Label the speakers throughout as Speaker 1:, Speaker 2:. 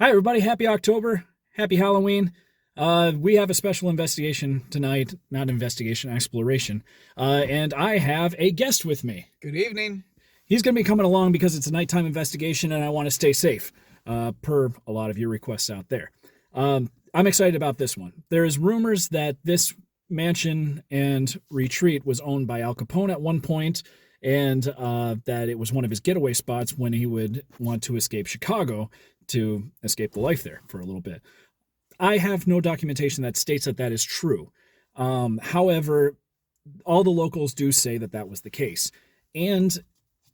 Speaker 1: Hi, everybody. Happy October. Happy Halloween. We have a special investigation tonight, not investigation, exploration. And I have a guest with me.
Speaker 2: Good evening.
Speaker 1: He's going to be coming along because it's a nighttime investigation and I want to stay safe, per a lot of your requests out there. I'm excited about this one. There's rumors that this mansion and retreat was owned by Al Capone at one point, and that it was one of his getaway spots when he would want to escape Chicago to escape the life there for a little bit. I have no documentation that states that that is true. However, all the locals do say that that was the case. And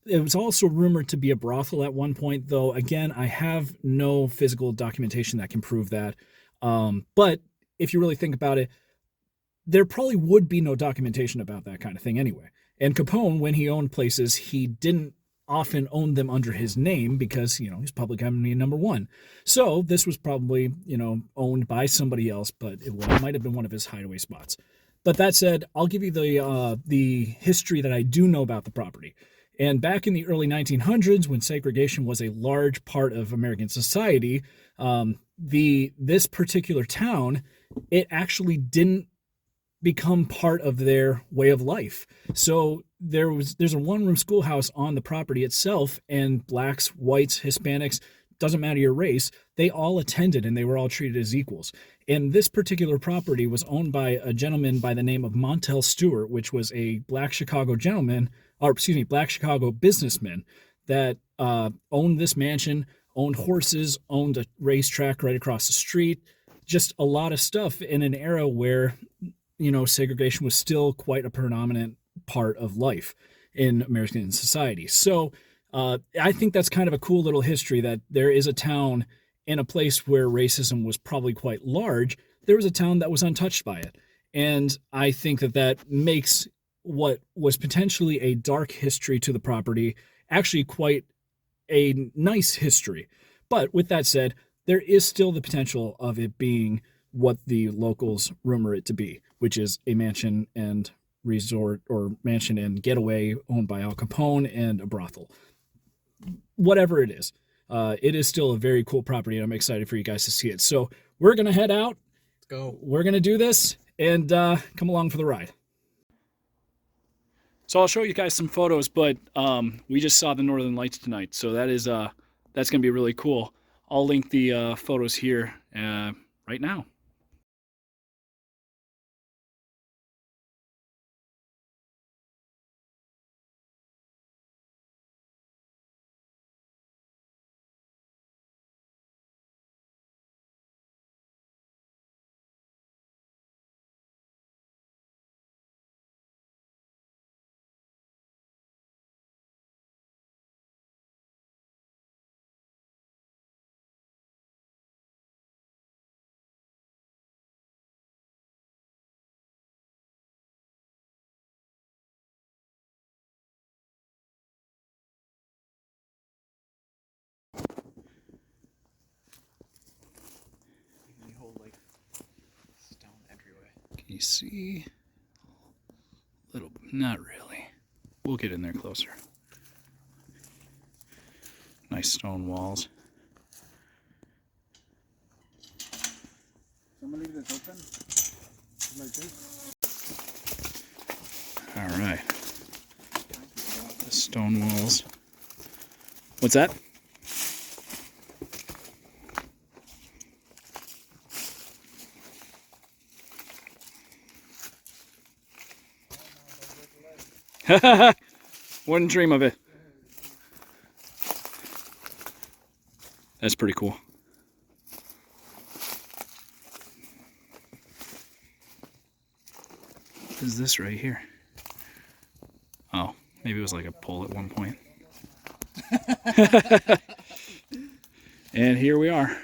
Speaker 1: it was also rumored to be a brothel at one point, though, again, I have no physical documentation that can prove that. But if you really think about it, there probably would be no documentation about that kind of thing anyway. And Capone, when he owned places, he didn't often own them under his name because, he's public enemy number one. So this was probably, owned by somebody else, but it might have been one of his hideaway spots. But that said, I'll give you the history that I do know about the property. And back in the early 1900s, when segregation was a large part of American society, this particular town, it actually didn't become part of their way of life. So there's a one-room schoolhouse on the property itself, and blacks, whites, Hispanics, doesn't matter your race, they all attended and they were all treated as equals. And this particular property was owned by a gentleman by the name of Montel Stewart, which was a black Chicago gentleman, or excuse me, black Chicago businessman that owned this mansion, owned horses, owned a racetrack right across the street, just a lot of stuff in an era where segregation was still quite a predominant part of life in American society. So I think that's kind of a cool little history that there is a town in a place where racism was probably quite large. There was a town that was untouched by it. And I think that that makes what was potentially a dark history to the property actually quite a nice history. But with that said, there is still the potential of it being what the locals rumor it to be, which is a mansion and resort, or mansion and getaway owned by Al Capone, and a brothel. Whatever it is still a very cool property, and I'm excited for you guys to see it. So we're going to head out.
Speaker 2: Let's go.
Speaker 1: We're going to do this and come along for the ride. So I'll show you guys some photos, but we just saw the Northern Lights tonight, so that's going to be really cool. I'll link the photos here right now.
Speaker 2: They hold like stone entryway.
Speaker 1: Can you see? A little, not really. We'll get in there closer. Nice stone walls.
Speaker 2: Someone leave this open? Like this?
Speaker 1: All right. The stone walls. What's that? Wouldn't dream of it. That's pretty cool. What is this right here? Oh, maybe it was like a pole at one point. And here we are.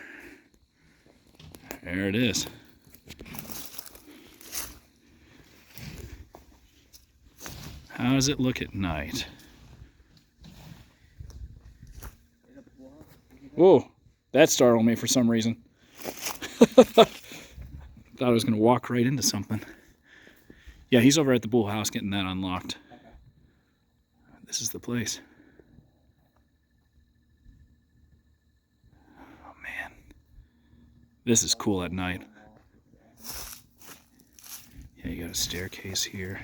Speaker 1: There it is. How does it look at night? Whoa, that startled me for some reason. Thought I was going to walk right into something. Yeah, he's over at the poolhouse getting that unlocked. This is the place. Oh, man. This is cool at night. Yeah, you got a staircase here.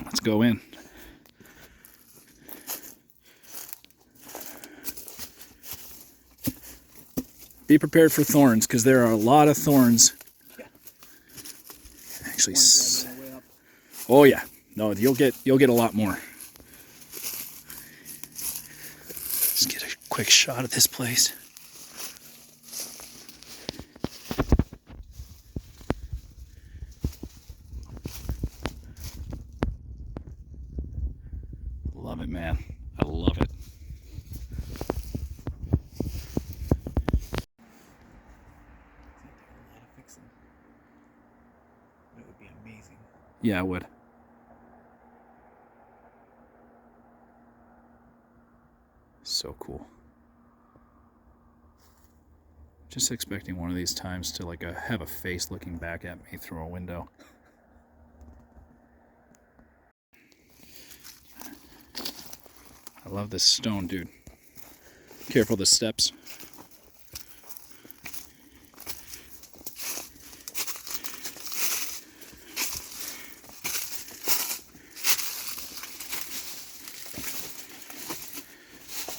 Speaker 1: Let's go in. Be prepared for thorns, because there are a lot of thorns. Actually, oh yeah, no, you'll get a lot more. Let's get a quick shot of this place. Love it, man. I love it.
Speaker 2: It would be amazing.
Speaker 1: Yeah, I would. So cool. Just expecting one of these times to like have a face looking back at me through a window. I love this stone, dude. Careful the steps.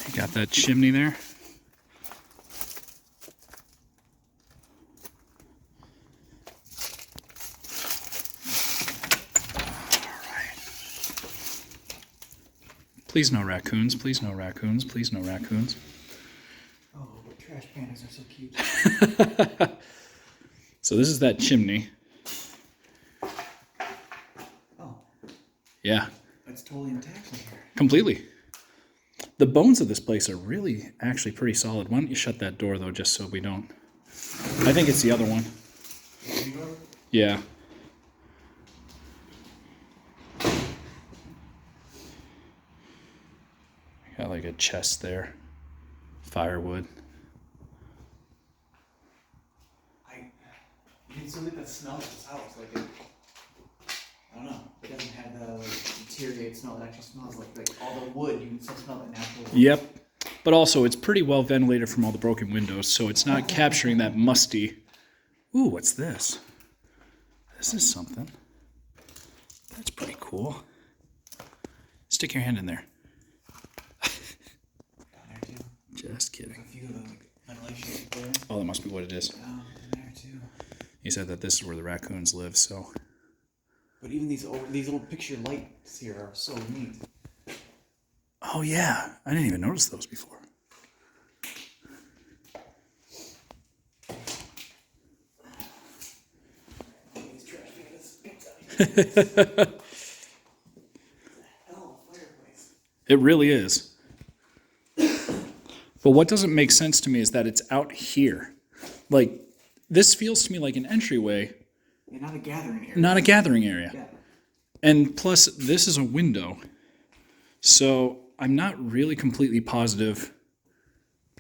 Speaker 1: You got that chimney there. Please no raccoons, please no raccoons, please no raccoons.
Speaker 2: Oh, but trash pandas are so cute.
Speaker 1: So this is that chimney.
Speaker 2: Oh.
Speaker 1: Yeah.
Speaker 2: It's totally intact in here.
Speaker 1: Completely. The bones of this place are really actually pretty solid. Why don't you shut that door though, just so we don't... I think it's the other one. Yeah. Got like a chest there. Firewood.
Speaker 2: You can still get that smell of this house. Like it, I don't know. It doesn't have the like deteriorated smell. It actually smells like all the wood. You can still smell the natural wood.
Speaker 1: Yep. But also it's pretty well ventilated from all the broken windows, so it's not capturing that musty... Ooh, what's this? This is something. That's pretty cool. Stick your hand in there.
Speaker 2: Down there too.
Speaker 1: Just kidding.
Speaker 2: A few of them ventilation there.
Speaker 1: Oh, that must be what it is.
Speaker 2: Down in there too.
Speaker 1: He said that this is where the raccoons live, so...
Speaker 2: But even these little picture lights here are so neat.
Speaker 1: Oh yeah, I didn't even notice those before.
Speaker 2: These trash pandas. Hell, fireplace.
Speaker 1: It really is. But what doesn't make sense to me is that it's out here. Like, this feels to me like an entryway.
Speaker 2: Yeah, not a gathering area.
Speaker 1: Not a gathering area.
Speaker 2: Yeah.
Speaker 1: And plus, this is a window. So I'm not really completely positive.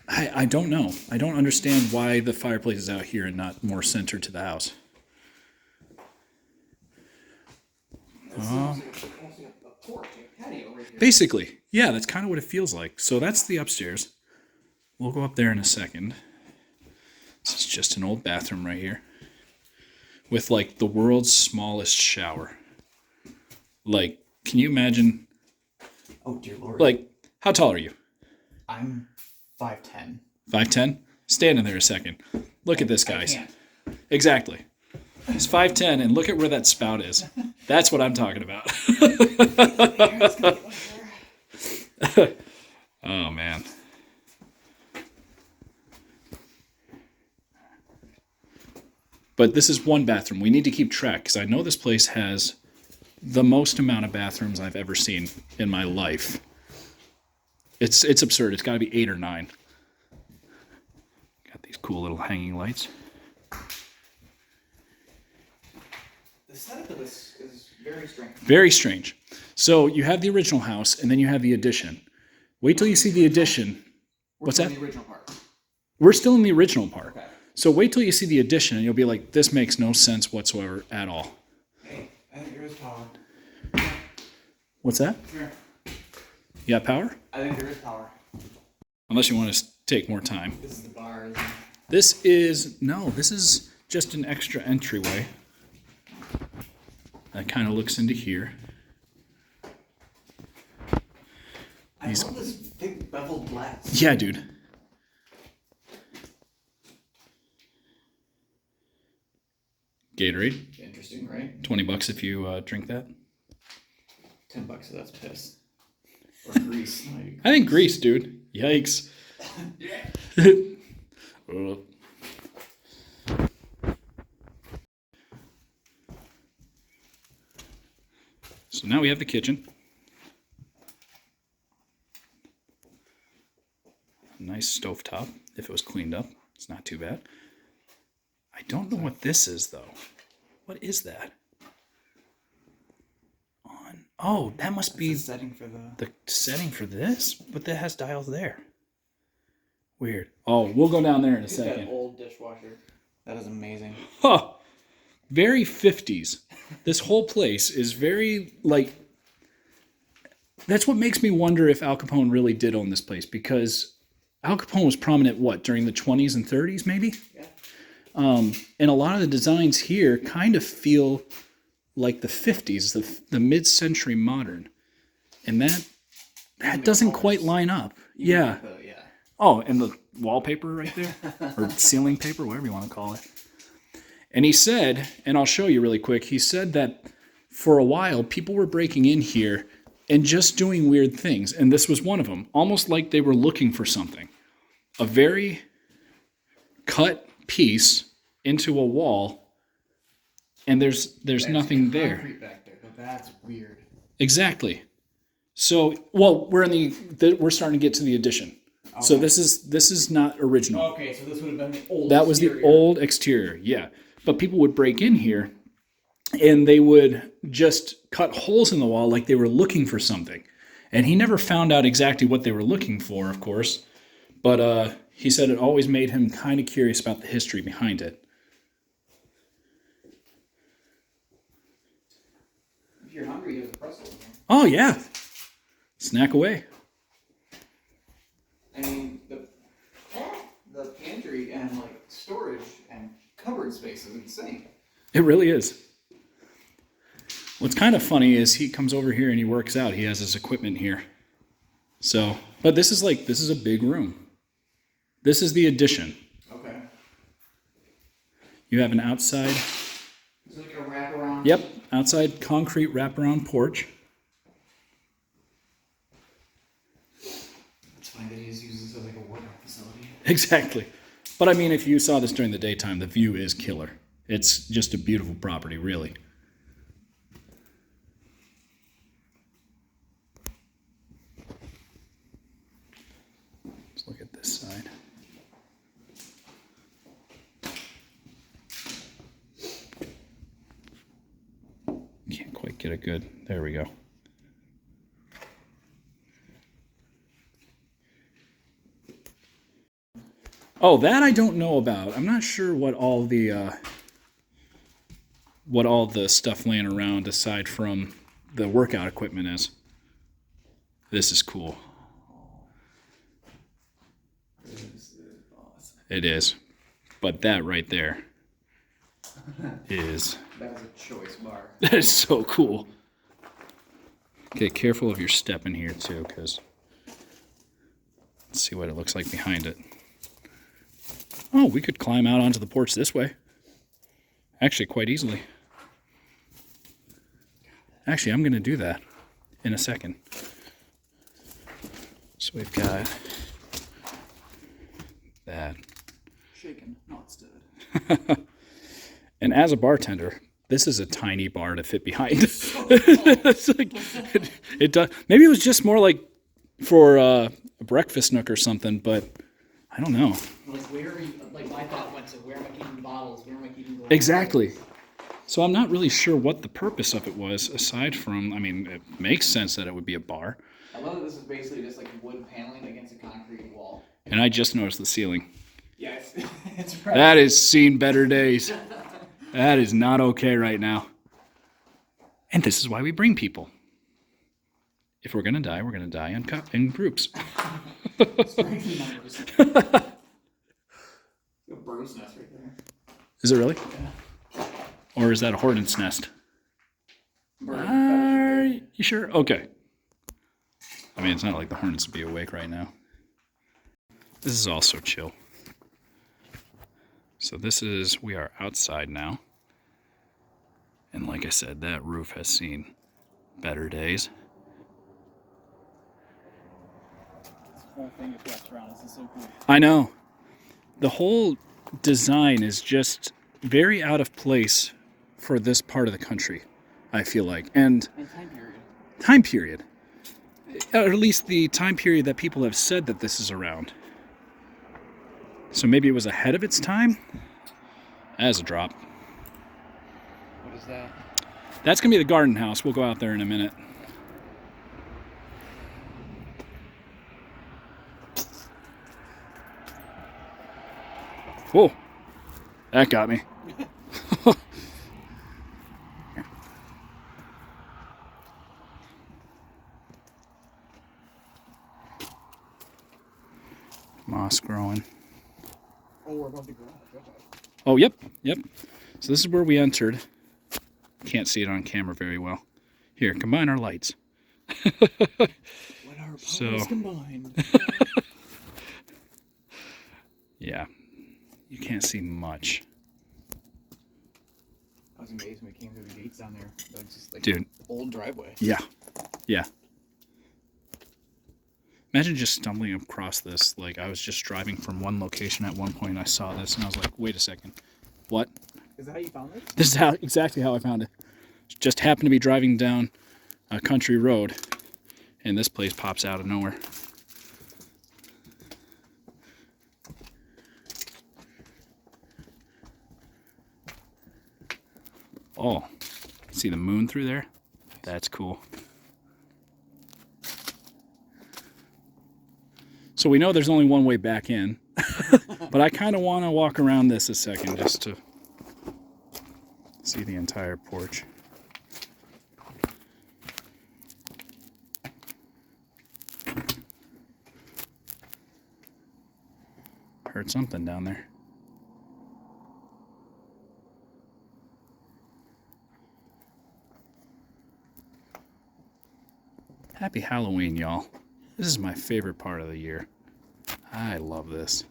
Speaker 1: I don't know. I don't understand why the fireplace is out here and not more centered to the house. Basically, yeah, that's kind of what it feels like. So that's the upstairs. We'll go up there in a second. This is just an old bathroom right here. With like the world's smallest shower. Like, can you imagine?
Speaker 2: Oh dear Lord.
Speaker 1: Like, how tall are you?
Speaker 2: I'm 5'10".
Speaker 1: 5'10"? Stand in there a second. Look at this, guys.
Speaker 2: I can't.
Speaker 1: Exactly. He's 5'10", and look at where that spout is. That's what I'm talking about. Oh, man. But this is one bathroom. We need to keep track, because I know this place has the most amount of bathrooms I've ever seen in my life. It's absurd. It's got to be 8 or 9. Got these cool little hanging lights.
Speaker 2: The setup of this is very strange.
Speaker 1: Very strange. So you have the original house, and then you have the addition. Wait till you see the addition. What's that?
Speaker 2: The original part.
Speaker 1: We're still in the original part.
Speaker 2: Okay.
Speaker 1: So wait till you see the addition, and you'll be like, this makes no sense whatsoever at all.
Speaker 2: Hey, I think yours power.
Speaker 1: What's that?
Speaker 2: Sure.
Speaker 1: You got power?
Speaker 2: I think there is power.
Speaker 1: Unless you want to take more time.
Speaker 2: This is the bar, isn't it?
Speaker 1: This is just an extra entryway. That kind of looks into here.
Speaker 2: I love this big beveled glass.
Speaker 1: Yeah, dude. Gatorade.
Speaker 2: Interesting, right?
Speaker 1: $20 if you drink that.
Speaker 2: $10, so that's piss. Or grease.
Speaker 1: I think grease, dude. Yikes. So now we have the kitchen. Nice stovetop. If it was cleaned up, it's not too bad. I don't know what this is, though. What is that? Oh, that must be
Speaker 2: the setting for
Speaker 1: the setting for this, but that has dials there. Weird. Oh, we'll go down there in a second.
Speaker 2: That old dishwasher. That is amazing.
Speaker 1: Huh. Very 50s. This whole place is very, like... That's what makes me wonder if Al Capone really did own this place, because Al Capone was prominent, what, during the 20s and 30s, maybe?
Speaker 2: Yeah.
Speaker 1: And a lot of the designs here kind of feel like the 50s, the mid-century modern. And that doesn't quite line up. Yeah.
Speaker 2: Yeah.
Speaker 1: Oh, and the wallpaper right there, or ceiling paper, whatever you want to call it. And he said, and I'll show you really quick, he said that for a while, people were breaking in here and just doing weird things. And this was one of them, almost like they were looking for something. A very cut piece into a wall, and there's nothing there.
Speaker 2: Concrete back there, but that's weird.
Speaker 1: Exactly. So, well, we're starting to get to the addition. Okay. So this is not original.
Speaker 2: Okay, so this would have been the old.
Speaker 1: That was the old exterior, yeah. But people would break in here, and they would just cut holes in the wall like they were looking for something. And he never found out exactly what they were looking for, of course. But he said it always made him kind of curious about the history behind it.
Speaker 2: If you're hungry, there's a pretzel in here.
Speaker 1: Oh, yeah. Snack away.
Speaker 2: I mean, the pantry and like storage and cupboard space is insane.
Speaker 1: It really is. What's kind of funny is he comes over here and he works out. He has his equipment here. So, but this is a big room. This is the addition.
Speaker 2: Okay.
Speaker 1: You have an outside.
Speaker 2: It's like a wraparound.
Speaker 1: Yep, outside concrete wraparound porch.
Speaker 2: It's funny that he just uses it as like a workout facility.
Speaker 1: Exactly. But I mean, if you saw this during the daytime, the view is killer. It's just a beautiful property, really. Let's look at this side. Can't quite get it good. There we go. Oh, that I don't know about. I'm not sure what all the stuff laying around aside from the workout equipment is. This is cool. It is. But that right there is...
Speaker 2: That was a choice bar.
Speaker 1: That is so cool. Okay, careful of your step in here too, because... Let's see what it looks like behind it. Oh, we could climb out onto the porch this way. Actually, quite easily. Actually, I'm going to do that in a second. So we've got that.
Speaker 2: Shaken, not stood.
Speaker 1: And as a bartender, this is a tiny bar to fit behind. It's like, it does. Maybe it was just more like for a breakfast nook or something, but I don't know.
Speaker 2: Like where are you, like my thought went to where am I keeping bottles? Where am I keeping glasses?
Speaker 1: Exactly. So I'm not really sure what the purpose of it was, aside from, I mean, it makes sense that it would be a bar.
Speaker 2: I love that this is basically just like wood paneling against a concrete wall.
Speaker 1: And I just noticed the ceiling.
Speaker 2: Yeah, it's right.
Speaker 1: That has seen better days. That is not okay right now. And this is why we bring people. If we're going to die, we're going to die in groups.
Speaker 2: Striking numbers. A bird's nest right there.
Speaker 1: Is it really?
Speaker 2: Yeah.
Speaker 1: Or is that a hornet's nest? Are you sure? Okay. I mean, it's not like the hornets would be awake right now. This is also chill. So we are outside now. And like I said, that roof has seen better days.
Speaker 2: This whole thing is wrapped around us. This is so cool.
Speaker 1: I know. The whole design is just very out of place for this part of the country, I feel like. And
Speaker 2: time period.
Speaker 1: Time period. Or at least the time period that people have said that this is around. So maybe it was ahead of its time? As a drop.
Speaker 2: What is that?
Speaker 1: That's going to be the garden house. We'll go out there in a minute. Whoa. That got me. Moss growing.
Speaker 2: Oh, we're above the garage.
Speaker 1: Oh, yep. So this is where we entered. Can't see it on camera very well. Here, combine our lights.
Speaker 2: When our powers combined.
Speaker 1: Yeah, you can't see much.
Speaker 2: I was amazed when we came through the gates down there. That was just like
Speaker 1: Dude.
Speaker 2: old driveway.
Speaker 1: Yeah. Imagine just stumbling across this. Like, I was just driving from one location at one point, and I saw this, and I was like, wait a second. What?
Speaker 2: Is that how you found it?
Speaker 1: This is exactly how I found it. Just happened to be driving down a country road, and this place pops out of nowhere. Oh, see the moon through there? That's cool. So we know there's only one way back in, but I kind of want to walk around this a second just to see the entire porch. Heard something down there. Happy Halloween, y'all. This is my favorite part of the year. I love this.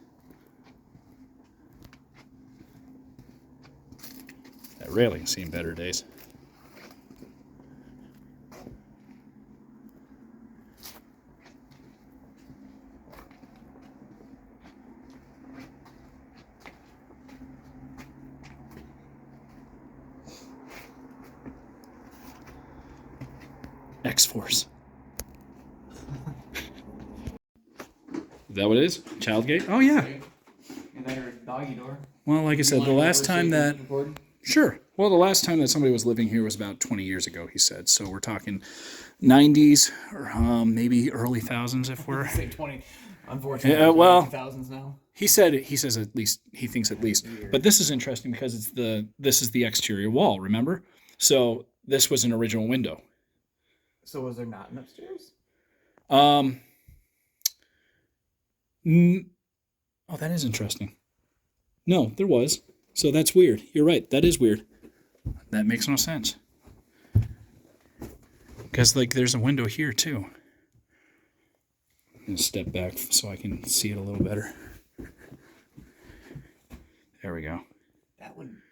Speaker 1: That railing's seen better days. X-Force. Is that what it is? Child gate? Oh, yeah.
Speaker 2: And then your doggy door.
Speaker 1: Well, like I said, the last time that... Sure. Well, the last time that somebody was living here was about 20 years ago, he said. So we're talking 90s or maybe early thousands if we're...
Speaker 2: Say 20. Unfortunately,
Speaker 1: well,
Speaker 2: thousands now.
Speaker 1: He says at least, he thinks at least. But this is interesting because this is the exterior wall, remember? So this was an original window.
Speaker 2: So was there not an upstairs?
Speaker 1: Oh, that is interesting. No, there was. So that's weird. You're right. That is weird. That makes no sense. Because, like, there's a window here, too. I'm going to step back so I can see it a little better. There we go.
Speaker 2: That one.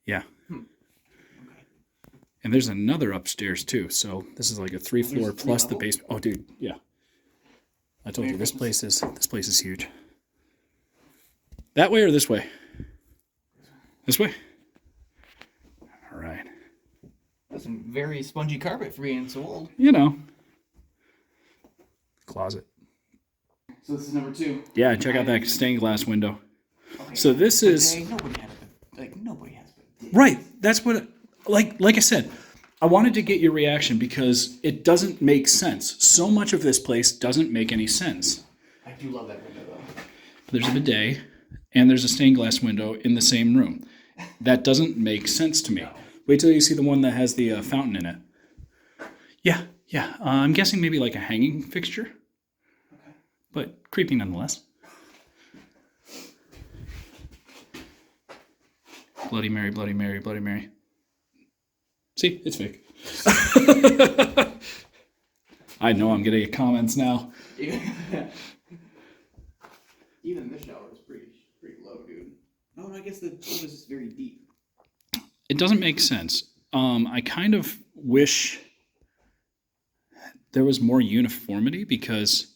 Speaker 1: Yeah.
Speaker 2: Okay.
Speaker 1: And there's another upstairs, too. So this is like a 3-floor plus the basement. Oh, dude. Yeah. I told you, this place is huge. That way or this way? This way? All right.
Speaker 2: That's some very spongy carpet for being so old.
Speaker 1: You know. Closet.
Speaker 2: So this is number 2.
Speaker 1: Yeah, check out that stained glass window.
Speaker 2: Okay.
Speaker 1: So this is...
Speaker 2: Nobody has
Speaker 1: Right. That's what... Like I said, I wanted to get your reaction because it doesn't make sense. So much of this place doesn't make any sense.
Speaker 2: I do love that window, though.
Speaker 1: There's a bidet, and there's a stained glass window in the same room. That doesn't make sense to me.
Speaker 2: No.
Speaker 1: Wait till you see the one that has the fountain in it. Yeah, yeah. I'm guessing maybe like a hanging fixture.
Speaker 2: Okay.
Speaker 1: But creepy nonetheless. Bloody Mary, Bloody Mary, Bloody Mary. See, it's fake. I know I'm getting comments now.
Speaker 2: Even this shower is pretty low, dude. Oh, and I guess the tub is very deep.
Speaker 1: It doesn't make sense. I kind of wish there was more uniformity because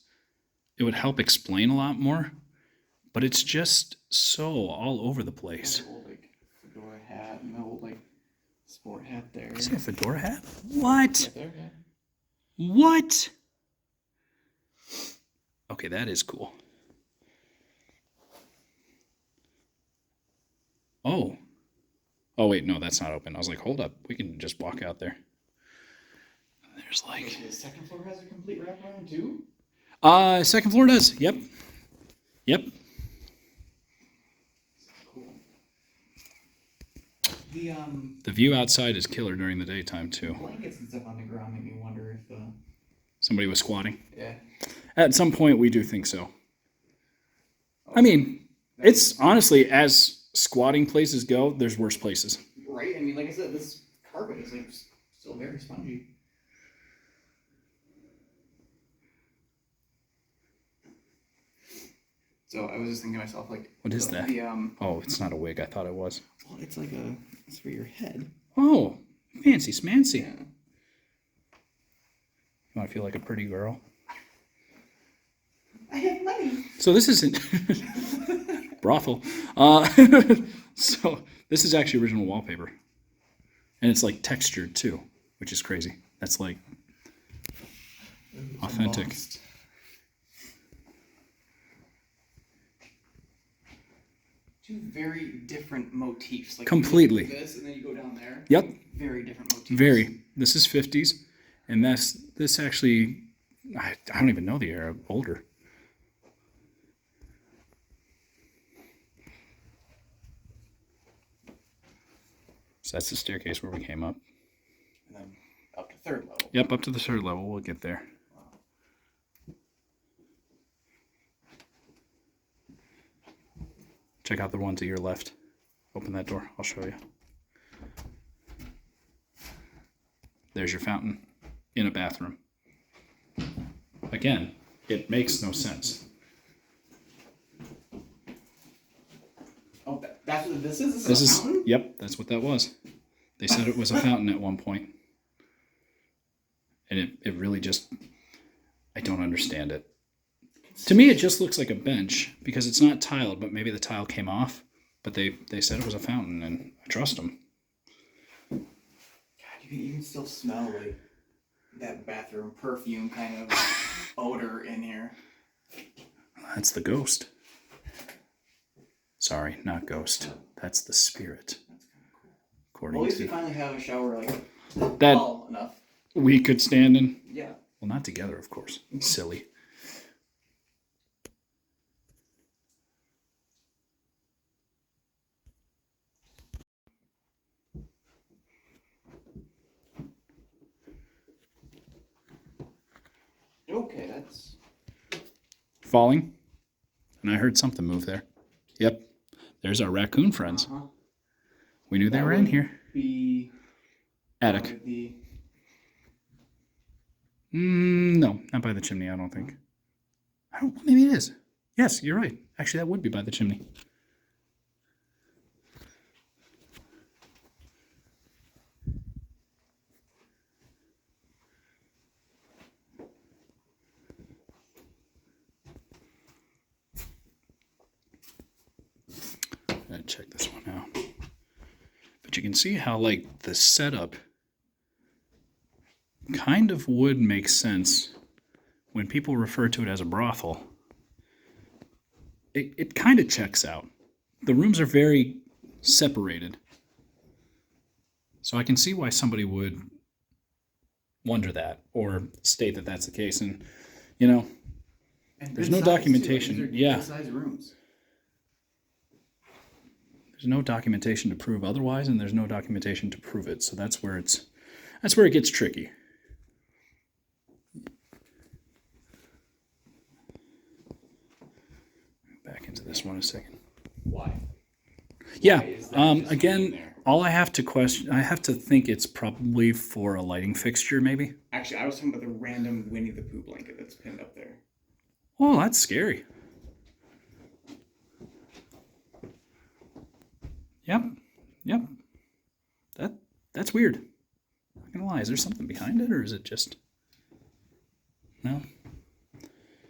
Speaker 1: it would help explain a lot more. But it's just so all over the place.
Speaker 2: Old like fedora hat and the old like sport hat there.
Speaker 1: Is it a fedora hat? What?
Speaker 2: Right there, yeah.
Speaker 1: What? Okay, that is cool. Oh. Oh, wait, no, that's not open. I was like, hold up. We can just walk out there. There's like...
Speaker 2: The second floor has a complete wraparound too?
Speaker 1: Second floor does. Yep. Yep.
Speaker 2: Cool.
Speaker 1: The view outside is killer during the daytime, too.
Speaker 2: Blankets and stuff on the ground make me wonder if...
Speaker 1: Somebody was squatting.
Speaker 2: Yeah.
Speaker 1: At some point, we do think so. I mean, it's honestly, as squatting places go, there's worse places.
Speaker 2: Right? I mean, like I said, this carpet is like still very spongy. So I was just thinking to myself, like...
Speaker 1: What is that?
Speaker 2: The,
Speaker 1: Oh, it's not a wig. I thought it was.
Speaker 2: well, it's like it's for your head.
Speaker 1: Oh, fancy smancy.
Speaker 2: Yeah.
Speaker 1: You want to feel like a pretty girl?
Speaker 2: I have money.
Speaker 1: So this isn't brothel. So this is actually original wallpaper, and it's like textured too, which is crazy. That's like authentic.
Speaker 2: Embossed. Two very different motifs. Like
Speaker 1: Completely.
Speaker 2: You look at this, and then you go down there.
Speaker 1: Yep.
Speaker 2: Very different motifs.
Speaker 1: Very. This is 50s, and this actually, I don't even know the era. Older. So that's the staircase where we came up.
Speaker 2: And then up to third level.
Speaker 1: Yep, up to the third level. We'll get there.
Speaker 2: Wow.
Speaker 1: Check out the one to your left. Open that door. I'll show you. There's your fountain in a bathroom. Again, it makes no sense.
Speaker 2: Oh, that's what this is?
Speaker 1: This
Speaker 2: a
Speaker 1: is,
Speaker 2: fountain?
Speaker 1: yep, that's what that was. They said it was a fountain at one point. And it really just, I don't understand it. To me, it just looks like a bench because it's not tiled, but maybe the tile came off. But they said it was a fountain, and I trust them.
Speaker 2: God, you can still smell like that bathroom perfume kind of odor in here.
Speaker 1: That's the ghost. Sorry, not ghost. That's the spirit.
Speaker 2: That's kind of cool.
Speaker 1: According
Speaker 2: Well, at least
Speaker 1: to
Speaker 2: we finally have a shower like
Speaker 1: that
Speaker 2: tall enough.
Speaker 1: we could stand in.
Speaker 2: Yeah.
Speaker 1: Well, not together, of course. Silly.
Speaker 2: Okay, that's...
Speaker 1: Falling. And I heard something move there. Yep. There's our raccoon friends.
Speaker 2: Uh-huh.
Speaker 1: We knew they
Speaker 2: That
Speaker 1: were in
Speaker 2: would
Speaker 1: here.
Speaker 2: Be...
Speaker 1: Attic.
Speaker 2: The...
Speaker 1: No, not by the chimney, I don't think. Maybe it is. Yes, you're right. Actually, that would be by the chimney. Check this one out. But you can see how, like, the setup kind of would make sense when people refer to it as a brothel. It kind of checks out. The rooms are very separated. So I can see why somebody would wonder that or state that that's the case. And, you know,
Speaker 2: And
Speaker 1: there's
Speaker 2: good
Speaker 1: no
Speaker 2: size, too.
Speaker 1: documentation.
Speaker 2: Like, these are
Speaker 1: Yeah.
Speaker 2: good size rooms.
Speaker 1: There's There's no documentation to prove otherwise, and there's no documentation to prove it. So that's where it gets tricky. Back into this one a second.
Speaker 3: Why?
Speaker 1: Yeah.
Speaker 3: Why is that just being
Speaker 1: Again,
Speaker 3: there?
Speaker 1: all I have to think it's probably for a lighting fixture, maybe.
Speaker 3: Actually, I was talking about the random Winnie the Pooh blanket that's pinned up there.
Speaker 1: Oh, that's scary. Yep. That's weird. Not gonna lie. Is there something behind it, or is it just no?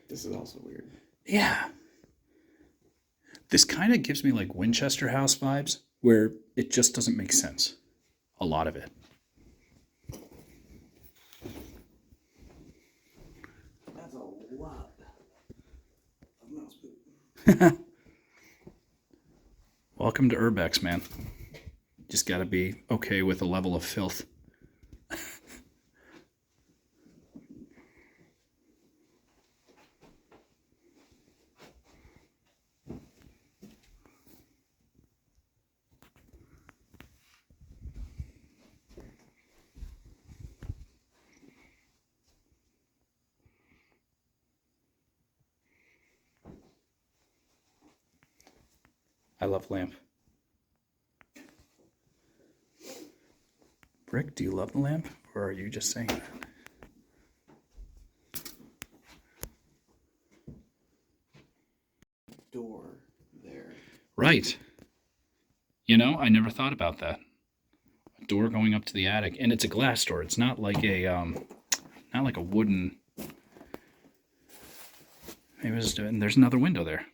Speaker 3: This is also weird.
Speaker 1: Yeah. This kind of gives me like Winchester House vibes, where it just doesn't make sense. A lot of it.
Speaker 2: That's a lot of mouse poop.
Speaker 1: Welcome to Urbex, man. Just got to be okay with a level of filth. I love lamp. Rick, do you love the lamp, or are you just saying that?
Speaker 2: Door there.
Speaker 1: Right. You know, I never thought about that. A door going up to the attic, and it's a glass door. It's not like a wooden. Maybe it was just, and there's another window there.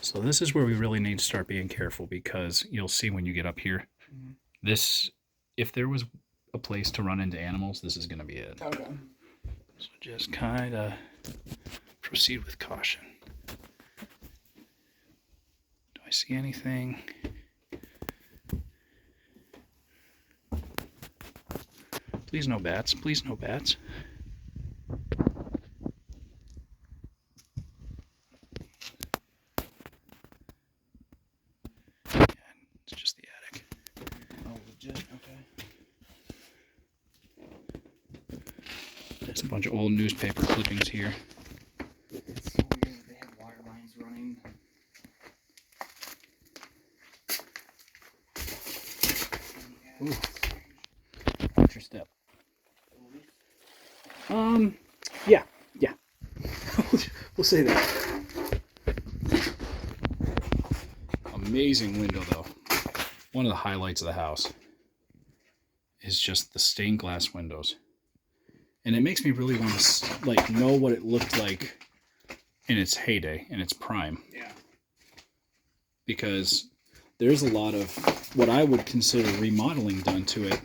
Speaker 1: So this is where we really need to start being careful, because you'll see when you get up here.
Speaker 3: Mhm.
Speaker 1: This, if there was a place to run into animals, this is going to be it.
Speaker 3: Okay.
Speaker 1: So just kind of proceed with caution. Do I see anything? Please no bats. Please no bats. Yeah, it's just the attic.
Speaker 2: Oh, legit. Okay.
Speaker 1: There's a bunch of old newspaper clippings here.
Speaker 2: It's so weird that they have water lines running.
Speaker 1: Ooh. Watch your step. Yeah. We'll say that. Amazing window, though. One of the highlights of the house is just the stained glass windows. And it makes me really want to know what it looked like in its heyday, in its prime.
Speaker 3: Yeah.
Speaker 1: Because there's a lot of what I would consider remodeling done to it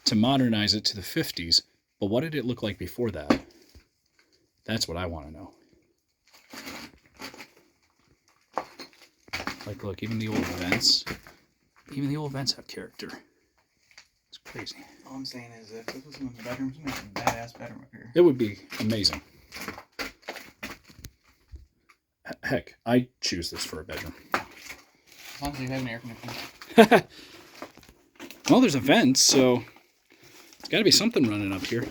Speaker 1: to modernize it to the 50s. But what did it look like before that? That's what I want to know. Like, look, even the old vents have character. It's crazy.
Speaker 2: All I'm saying is, if this was someone's bedroom, someone has a badass bedroom up here.
Speaker 1: It would be amazing. Heck, I choose this for a bedroom.
Speaker 2: As long as you have an air conditioner.
Speaker 1: Well, there's a vent, so it's got to be something running up here.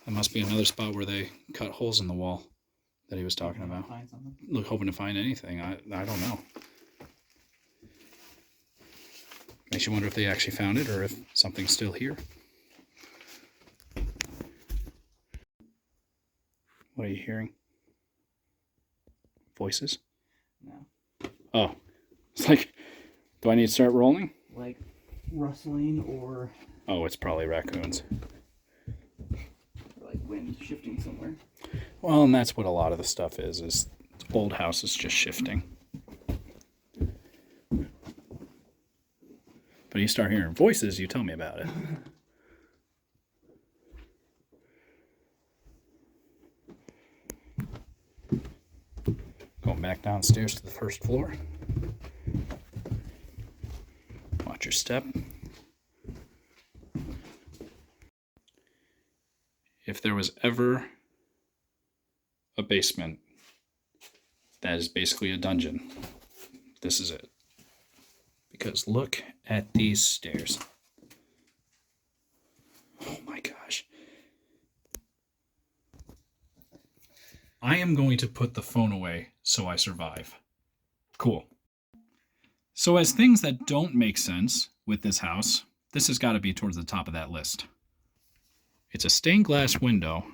Speaker 1: That must be another spot where they cut holes in the wall that he was talking about.
Speaker 2: Find something.
Speaker 1: Look, hoping to find anything. I don't know. Makes you wonder if they actually found it or if something's still here. What are you hearing? Voices?
Speaker 2: No.
Speaker 1: Oh. It's like, do I need to start rolling?
Speaker 2: Like rustling or
Speaker 1: Oh, it's probably raccoons.
Speaker 2: like wind shifting somewhere.
Speaker 1: Well, and that's what a lot of the stuff is old houses just shifting. But you start hearing voices, you tell me about it. Going back downstairs to the first floor. Watch your step. there was ever a basement that is basically a dungeon, this is it. Because look at these stairs. Oh my gosh. I am going to put the phone away so I survive. Cool. So as things that don't make sense with this house, this has got to be towards the top of that list. It's a stained glass window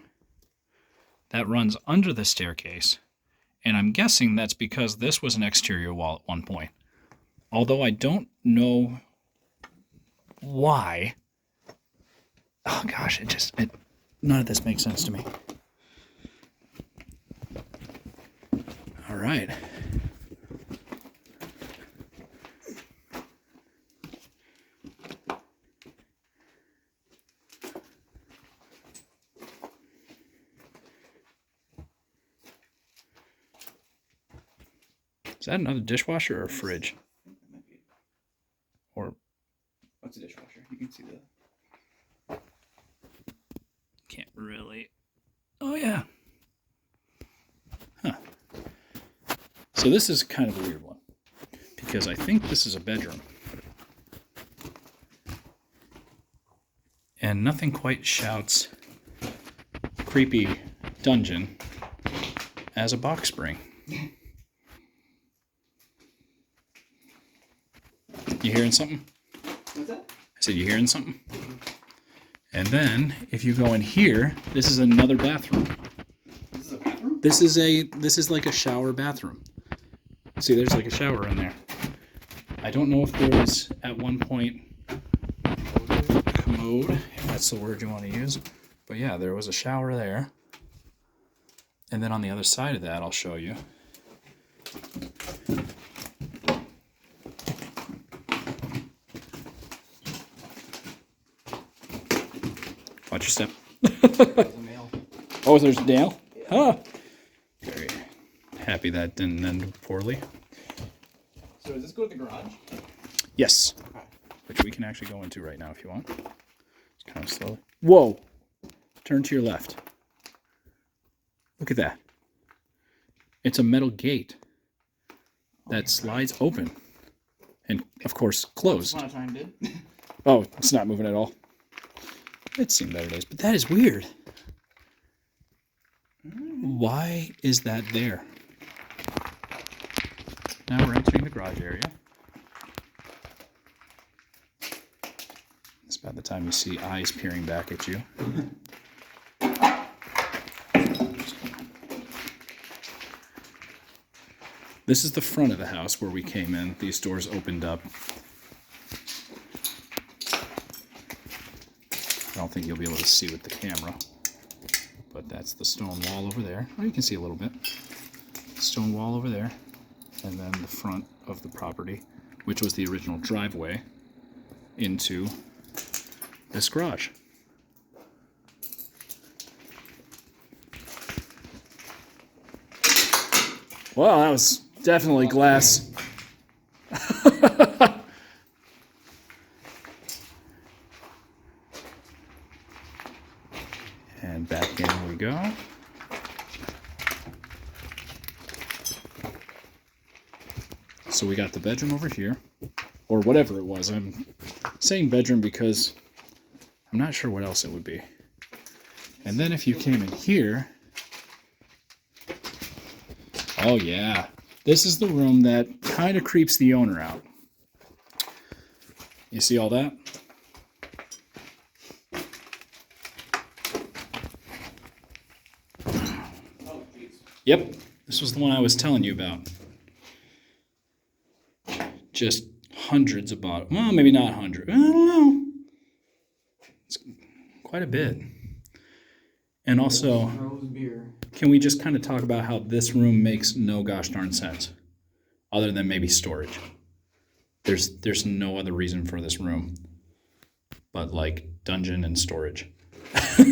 Speaker 1: that runs under the staircase, and I'm guessing that's because this was an exterior wall at one point. Although I don't know why. Oh gosh, none of this makes sense to me. All right. Is that another dishwasher or a fridge?
Speaker 3: That might be.
Speaker 1: Or
Speaker 3: What's a dishwasher? You can see the.
Speaker 1: can't really. Oh yeah. Huh. So this is kind of a weird one because I think this is a bedroom. And nothing quite shouts creepy dungeon as a box spring. You hearing something?
Speaker 3: What's that?
Speaker 1: I said, you hearing something? And then, if you go in here, this is another bathroom.
Speaker 3: This is a bathroom?
Speaker 1: This is like a shower bathroom. See, there's like a shower in there. I don't know if there was, at one point, commode, if that's the word you want to use. But yeah, there was a shower there. And then on the other side of that, I'll show you. Watch your step.
Speaker 3: There's a male.
Speaker 1: Oh, there's Dale? Huh. Very happy that didn't end poorly.
Speaker 3: So does this go to the garage?
Speaker 1: Yes.
Speaker 3: Okay.
Speaker 1: Which we can actually go into right now if you want. Just kind of slowly. Whoa. Turn to your left. Look at that. It's a metal gate that slides open. And, of course, closed.
Speaker 3: One time did.
Speaker 1: Oh, it's not moving at all. It's seen better days, but that is weird. Why is that there? Now we're entering the garage area. It's about the time you see eyes peering back at you. This is the front of the house where we came in. These doors opened up. I don't think you'll be able to see with the camera, but that's the stone wall over there. Oh, you can see a little bit. Stone wall over there, and then the front of the property, which was the original driveway into this garage. Well, that was definitely glass. And back in we go. So we got the bedroom over here, or whatever it was. I'm saying bedroom because I'm not sure what else it would be. And then if you came in here, oh yeah, this is the room that kind of creeps the owner out. You see all that?
Speaker 3: Oh, jeez.
Speaker 1: Yep, this was the one I was telling you about. Just hundreds of bottles. Well, maybe not hundreds. I don't know. It's quite a bit. And also,
Speaker 2: Rose beer.
Speaker 1: can we just kind of talk about how this room makes no gosh darn sense, other than maybe storage? There's no other reason for this room, but like dungeon and storage.
Speaker 2: Right.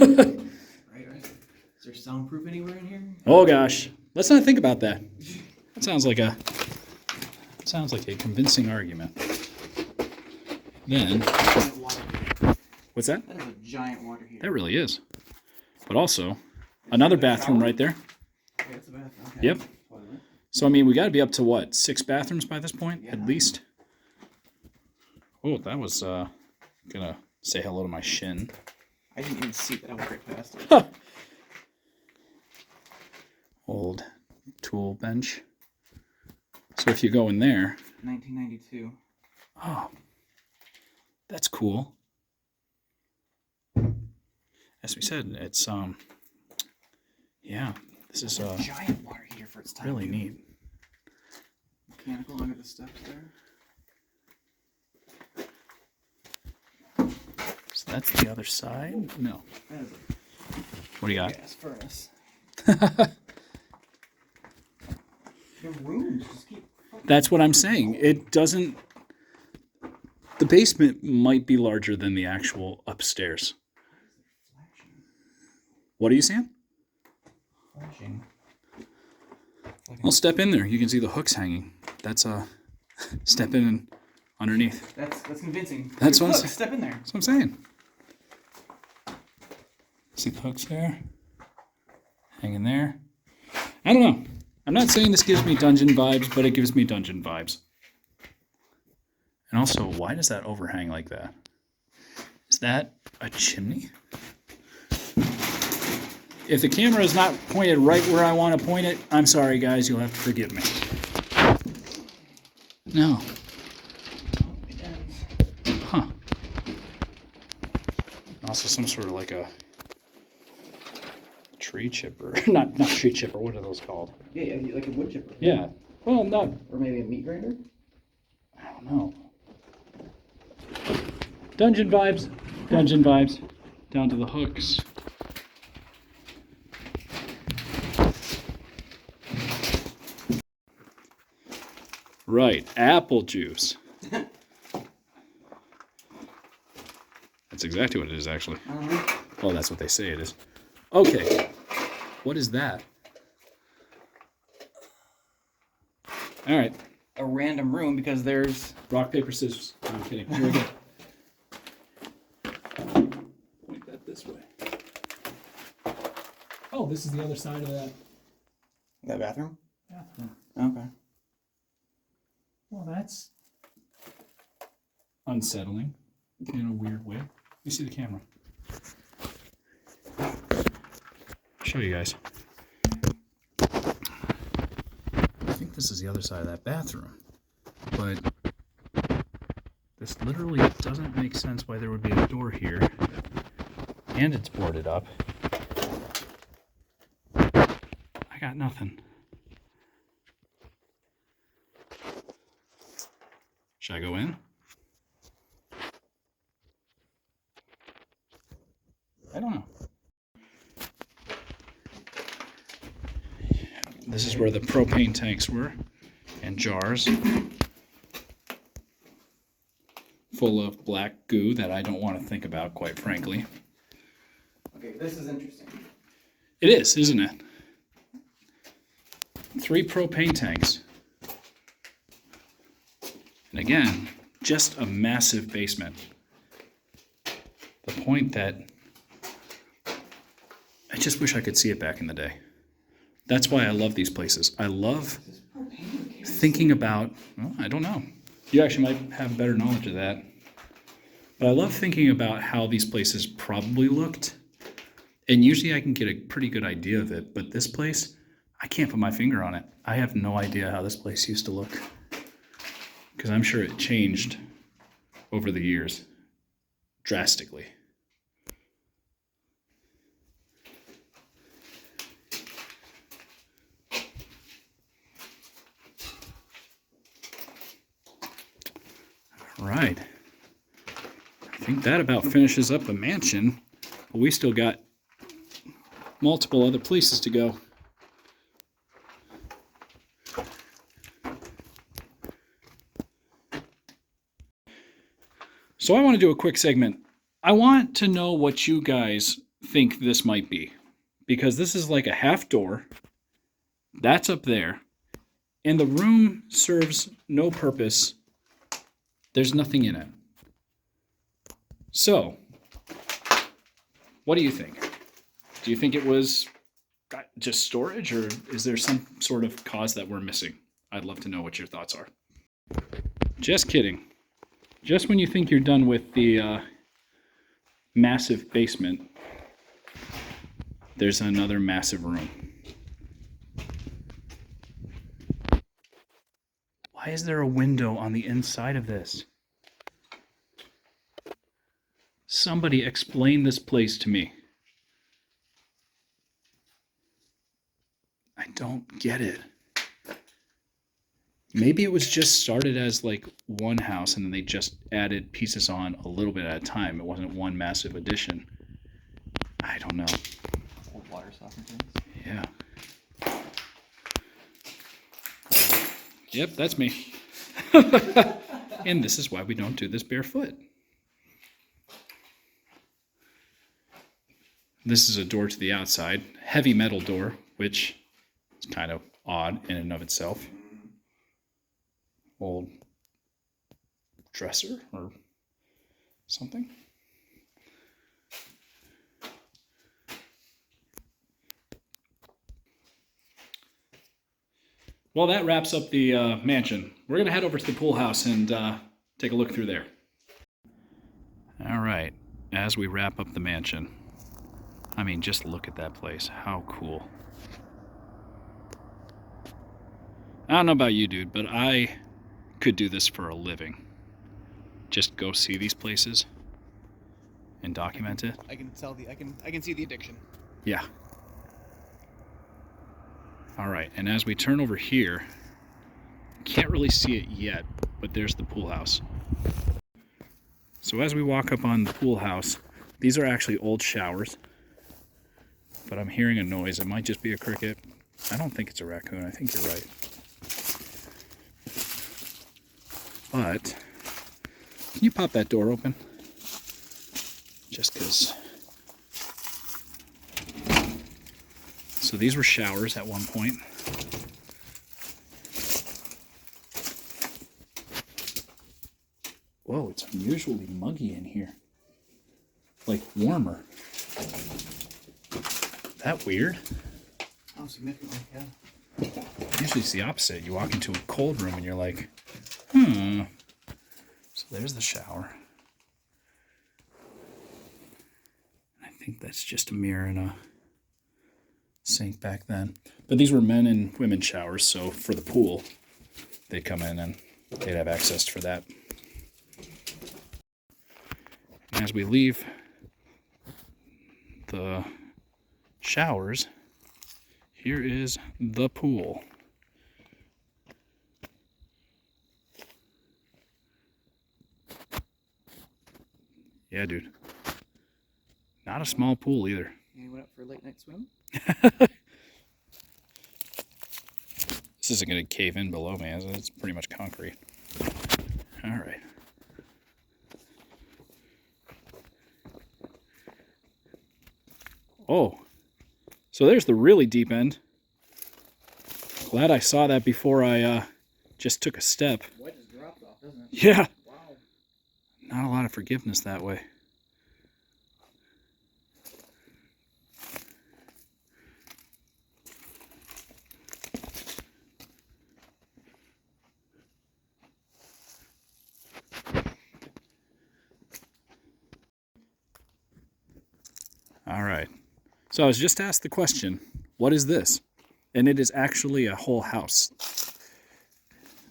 Speaker 2: Is there soundproof anywhere in here?
Speaker 1: Oh gosh, let's not think about that. That sounds like a convincing argument. Then,
Speaker 2: Giant water heater.
Speaker 1: what's that?
Speaker 2: That is a giant water heater.
Speaker 1: That really is. but also another bathroom right there.
Speaker 3: Yeah, it's a bathroom. Okay.
Speaker 1: Yep. So, I mean, we got to be up to what, 6 bathrooms by this point, at least? Oh, that was gonna say hello to my shin.
Speaker 3: I didn't even see that. I went right past it.
Speaker 1: Huh. Old tool bench. So if you go in there,
Speaker 3: 1992.
Speaker 1: oh, that's cool. As we said, it's yeah, this is
Speaker 3: Giant water heater for its time.
Speaker 1: really
Speaker 3: dude.
Speaker 1: neat.
Speaker 3: Mechanical under the steps there.
Speaker 1: So that's the other side. No,
Speaker 3: That is
Speaker 1: what do you
Speaker 3: a
Speaker 1: got?
Speaker 3: gas furnace. The rooms just keep.
Speaker 1: That's what I'm saying. It doesn't. The basement might be larger than the actual upstairs. What are you saying?
Speaker 3: Flashing.
Speaker 1: I'll step in there. You can see the hooks hanging. That's step in and underneath.
Speaker 3: That's convincing.
Speaker 1: That's
Speaker 3: Look,
Speaker 1: what I'm saying.
Speaker 3: step in there.
Speaker 1: That's what I'm saying. See the hooks there? Hanging there. I don't know. I'm not saying this gives me dungeon vibes, but it gives me dungeon vibes. And also, why does that overhang like that? Is that a chimney? If the camera is not pointed right where I want to point it, I'm sorry, guys. You'll have to forgive me. No. Huh. Also some sort of like a tree chipper. not tree chipper. What are those called?
Speaker 3: Yeah, like a wood chipper.
Speaker 1: Yeah. Well, not.
Speaker 3: Or maybe a meat grinder.
Speaker 1: I don't know. Dungeon vibes. Dungeon vibes. Down to the hooks. Right, apple juice. That's exactly what it is, actually. Well, that's what they say it is. Okay, what is that? All right,
Speaker 3: A random room because there's.
Speaker 1: rock, paper, scissors. I'm kidding. Here we go. Point that this way. Oh, this is the other side of that
Speaker 3: That bathroom?
Speaker 1: bathroom.
Speaker 3: Okay.
Speaker 1: Well, that's unsettling in a weird way. Let me see the camera. Show you guys. I think this is the other side of that bathroom, but this literally doesn't make sense why there would be a door here, and it's boarded up. I got nothing. Should I go in? I don't know. This is where the propane tanks were, and jars full of black goo that I don't want to think about, quite frankly.
Speaker 3: Okay, this is interesting.
Speaker 1: It is, isn't it? 3 propane tanks. And again, just a massive basement. The point that I just wish I could see it back in the day. That's why I love these places. I love thinking about, well, I don't know. You actually might have better knowledge of that. But I love thinking about how these places probably looked. And usually I can get a pretty good idea of it. But this place, I can't put my finger on it. I have no idea how this place used to look. Because I'm sure it changed over the years drastically. All right. I think that about finishes up the mansion, but we still got multiple other places to go. So I want to do a quick segment. I want to know what you guys think this might be, because this is like a half door. That's up there. And the room serves no purpose. There's nothing in it. So, what do you think? Do you think it was just storage, or is there some sort of cause that we're missing? I'd love to know what your thoughts are. Just kidding. Just when you think you're done with the massive basement, there's another massive room. Why is there a window on the inside of this? Somebody explain this place to me. I don't get it. Maybe it was just started as like one house and then they just added pieces on a little bit at a time. It wasn't one massive addition. I don't know.
Speaker 2: Old water softener things.
Speaker 1: Yeah. Yep, that's me. And this is why we don't do this barefoot. This is a door to the outside. Heavy metal door, which is kind of odd in and of itself. Old dresser or something. Well, that wraps up the mansion. We're going to head over to the pool house and take a look through there. All right, as we wrap up the mansion, I mean, just look at that place. How cool. I don't know about you, dude, but I could do this for a living. Just go see these places and document it.
Speaker 3: I can see the addiction.
Speaker 1: Yeah. All right, and as we turn over here, can't really see it yet, but there's the pool house. So as we walk up on the pool house, these are actually old showers, but I'm hearing a noise. It might just be a cricket. I don't think it's a raccoon. I think you're right. But can you pop that door open? Just because. So these were showers at one point. Whoa, it's unusually muggy in here. Like warmer. That weird?
Speaker 2: Oh, significantly, yeah.
Speaker 1: Usually it's the opposite. You walk into a cold room and you're like, So there's the shower. I think that's just a mirror and a sink back then. But these were men and women showers, so for the pool, they'd come in and they'd have access for that. And as we leave the showers, here is the pool. Yeah, dude. Not a small pool either.
Speaker 2: You went up for a late night swim?
Speaker 1: This isn't going to cave in below me, is it? It's pretty much concrete. All right. Oh, so there's the really deep end. Glad I saw that before I just took a step.
Speaker 2: What just dropped off, doesn't it?
Speaker 1: Yeah.
Speaker 2: Wow.
Speaker 1: Not a lot of forgiveness that way. All right. So I was just asked the question, what is this? And it is actually a whole house.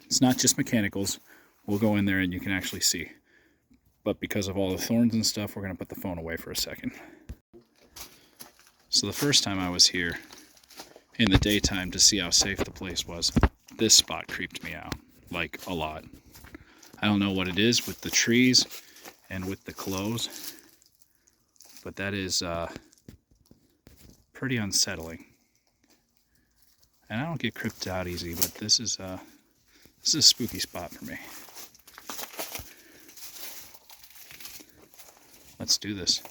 Speaker 1: It's not just mechanicals. We'll go in there and you can actually see. But because of all the thorns and stuff, we're going to put the phone away for a second. So the first time I was here in the daytime to see how safe the place was, this spot creeped me out, like a lot. I don't know what it is with the trees and with the clothes, but that is pretty unsettling. And I don't get creeped out easy, but this is a spooky spot for me. Let's do this.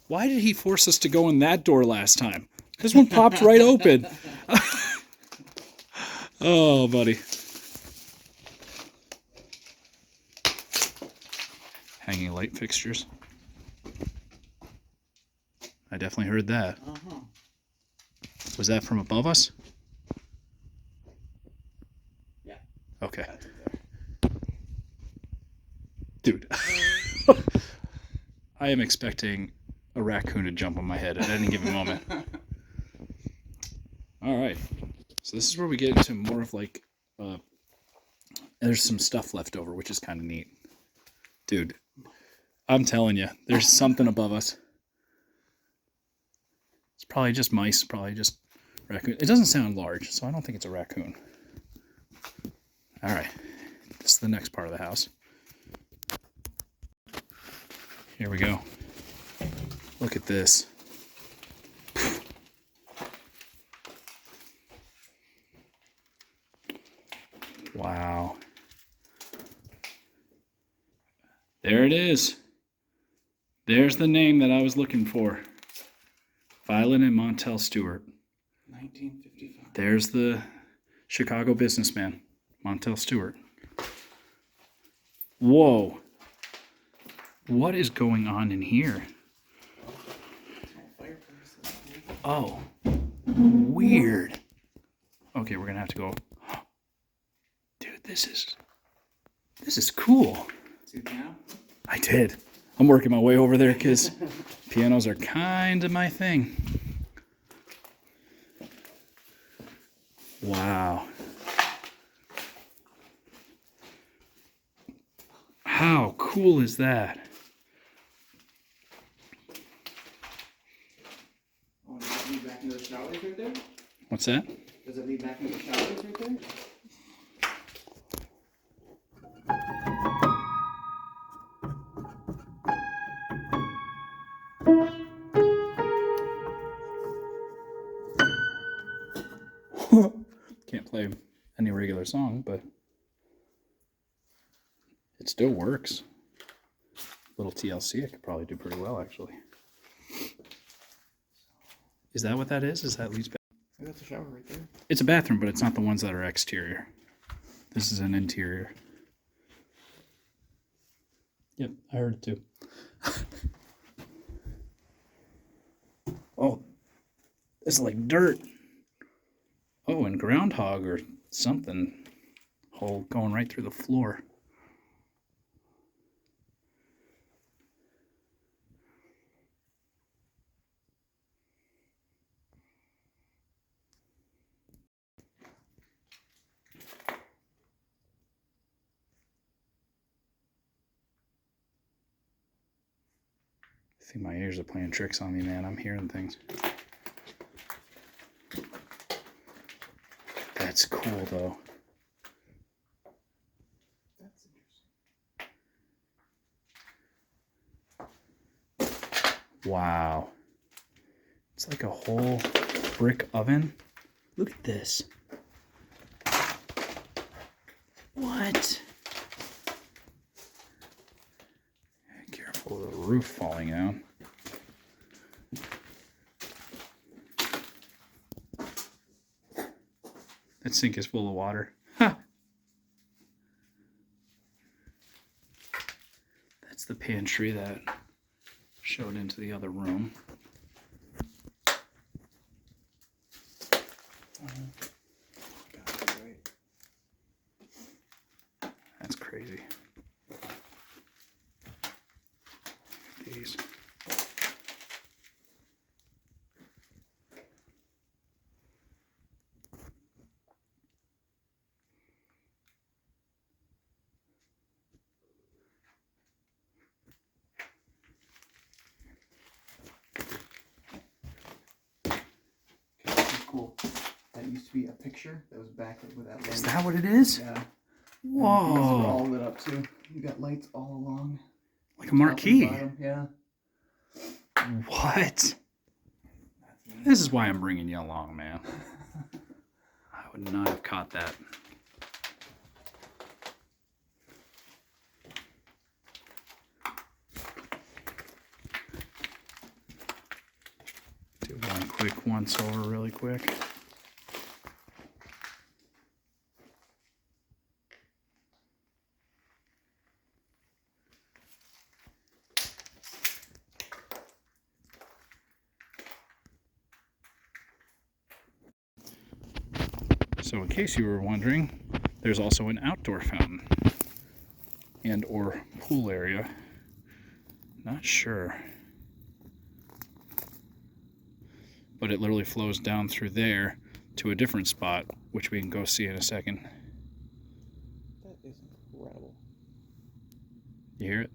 Speaker 1: Why did he force us to go in that door last time? This one popped right open. Oh, buddy. light fixtures. I definitely heard that.
Speaker 3: Uh-huh.
Speaker 1: Was that from above us?
Speaker 3: Yeah.
Speaker 1: Okay.
Speaker 3: That's it there.
Speaker 1: Dude. I am expecting a raccoon to jump on my head at any given moment. All right. So this is where we get into more of like, there's some stuff left over, which is kind of neat. Dude, I'm telling you, there's something above us. It's probably just mice, probably just raccoon. It doesn't sound large, so I don't think it's a raccoon. All right. This is the next part of the house. Here we go. Look at this. Wow. There it is. There's the name that I was looking for. Violet and Montel Stewart.
Speaker 3: 1955.
Speaker 1: There's the Chicago businessman, Montel Stewart. Whoa. What is going on in here? Oh, weird. Okay, we're gonna have to go. Dude, this is cool.
Speaker 3: See the piano?
Speaker 1: I did. I'm working my way over there because pianos are kind of my thing. Wow. How cool is that?
Speaker 3: Oh, does that lead back into the showers right there?
Speaker 1: What's that?
Speaker 3: Does it lead back into the showers right there?
Speaker 1: Can't play any regular song, but it still works. Little TLC, it could probably do pretty well, actually. Is that what that is? Is that leads back?
Speaker 3: I got the shower right there.
Speaker 1: It's a bathroom, but it's not the ones that are exterior. This is an interior. Yep, I heard it too. Oh, it's like dirt. Oh, and groundhog or something. Hole going right through the floor. I think my ears are playing tricks on me, man. I'm hearing things. That's cool, though.
Speaker 3: That's interesting.
Speaker 1: Wow. It's like a whole brick oven. Look at this. What? Careful of the roof falling out. That sink is full of water. Ha! That's the pantry that showed into the other room.
Speaker 3: Got it right.
Speaker 1: That's crazy. These.
Speaker 3: That's cool. That used to be a picture that was back with that light.
Speaker 1: Is that what it is?
Speaker 3: Yeah. And these are
Speaker 1: Whoa.
Speaker 3: all lit up too. You got lights all along.
Speaker 1: Like a marquee.
Speaker 3: Top and bottom, yeah.
Speaker 1: What? This is why I'm bringing you along, man. I would not have caught that. Do one quick once over really quick. So in case you were wondering, there's also an outdoor fountain and or pool area. Not sure. But it literally flows down through there to a different spot, which we can go see in a second.
Speaker 3: That is incredible.
Speaker 1: You hear it?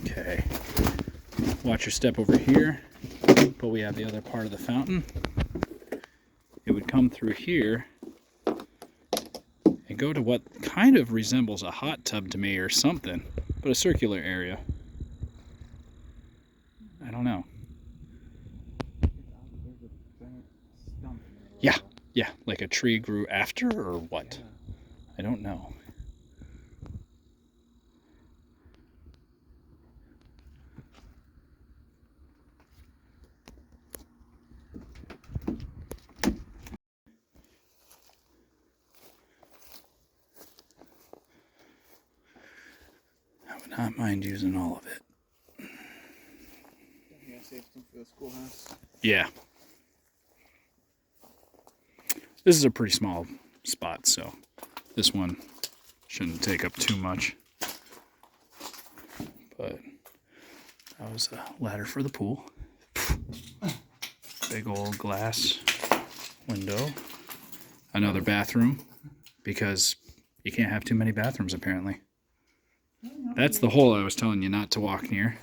Speaker 1: Okay. Watch your step over here, but we have the other part of the fountain. It would come through here and go to what kind of resembles a hot tub to me or something, but a circular area. I don't know.
Speaker 3: There's a giant stump in there.
Speaker 1: Yeah, yeah, like a tree grew after or what?
Speaker 3: Yeah.
Speaker 1: I don't know. I would not mind using all of it.
Speaker 3: You're gonna save some for the schoolhouse.
Speaker 1: Yeah. This is a pretty small spot, so this one shouldn't take up too much. But that was a ladder for the pool. Big old glass window. Another bathroom, because you can't have too many bathrooms apparently. That's the hole I was telling you not to walk near.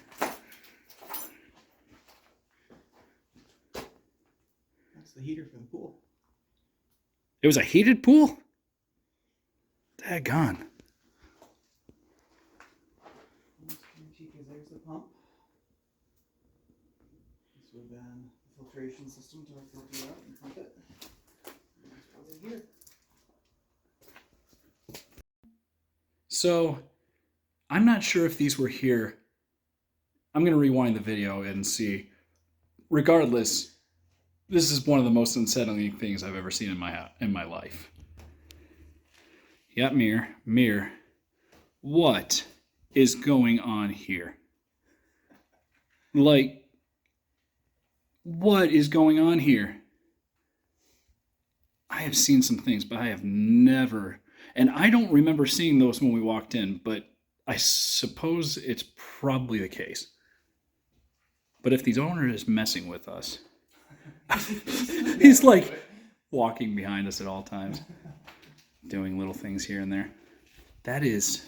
Speaker 3: That's the heater for the pool.
Speaker 1: It was a heated pool? Daggone.
Speaker 3: Because there's the pump. This would then the filtration system to filter out and pump it. And that's why they're here.
Speaker 1: So, I'm not sure if these were here. I'm going to rewind the video and see. Regardless, this is one of the most unsettling things I've ever seen in my life. You got mirror. What is going on here? Like, what is going on here? I have seen some things, but I have never, and I don't remember seeing those when we walked in, but I suppose it's probably the case. But if the owner is messing with us, he's like walking behind us at all times, doing little things here and there. That's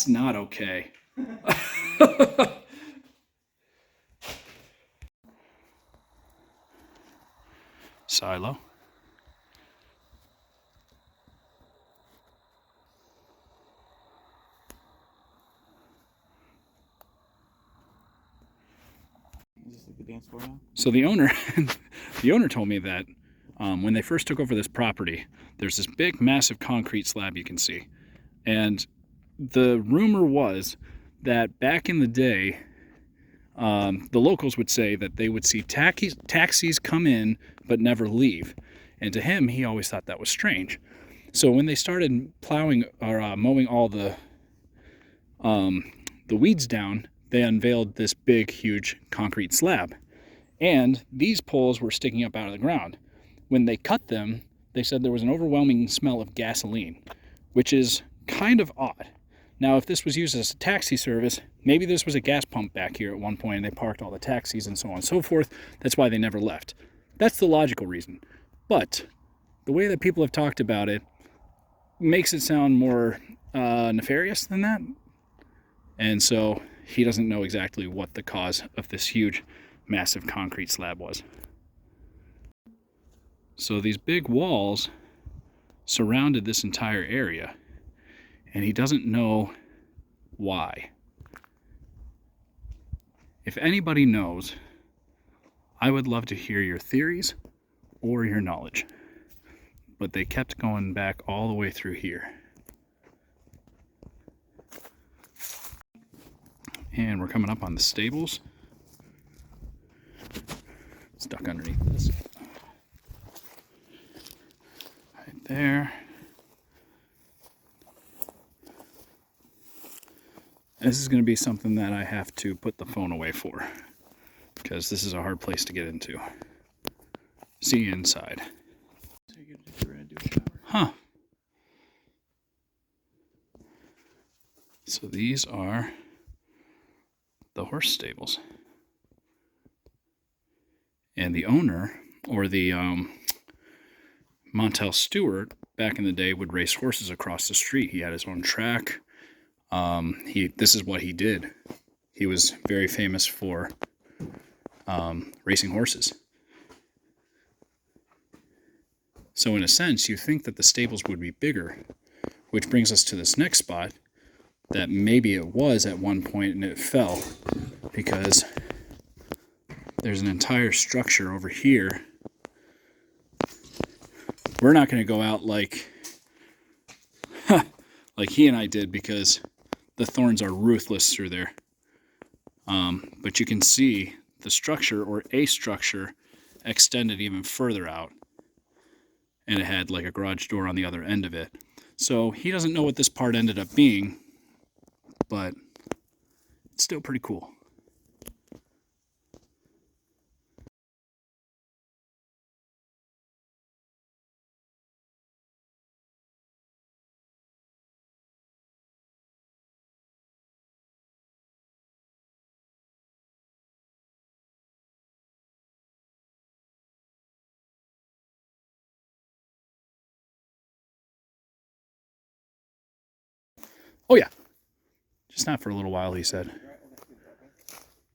Speaker 1: not okay. Silo.
Speaker 3: Is this like the dance floor now?
Speaker 1: So the owner told me that when they first took over this property, there's this big, massive concrete slab you can see. And the rumor was that back in the day, the locals would say that they would see taxis come in but never leave. And to him, he always thought that was strange. So when they started plowing or mowing all the weeds down, they unveiled this big, huge concrete slab. And these poles were sticking up out of the ground. When they cut them, they said there was an overwhelming smell of gasoline, which is kind of odd. Now, if this was used as a taxi service, maybe this was a gas pump back here at one point and they parked all the taxis and so on and so forth. That's why they never left. That's the logical reason. But the way that people have talked about it makes it sound more nefarious than that. And so he doesn't know exactly what the cause of this huge, massive concrete slab was. So these big walls surrounded this entire area, and he doesn't know why. If anybody knows, I would love to hear your theories or your knowledge. But they kept going back all the way through here. And we're coming up on the stables. Stuck underneath this. Right there. This is going to be something that I have to put the phone away for, because this is a hard place to get into. See you inside.
Speaker 3: Take it if you're ready to do a shower.
Speaker 1: Huh. So these are the horse stables. And the owner, or the Montel Stewart, back in the day would race horses across the street. He had his own track. This is what he did. He was very famous for racing horses. So in a sense, you think that the stables would be bigger, which brings us to this next spot, that maybe it was at one point and it fell, because there's an entire structure over here. We're not going to go out like he and I did, because the thorns are ruthless through there. But you can see the structure, or a structure, extended even further out. And it had like a garage door on the other end of it. So he doesn't know what this part ended up being, but it's still pretty cool. Oh yeah, just not for a little while, he said.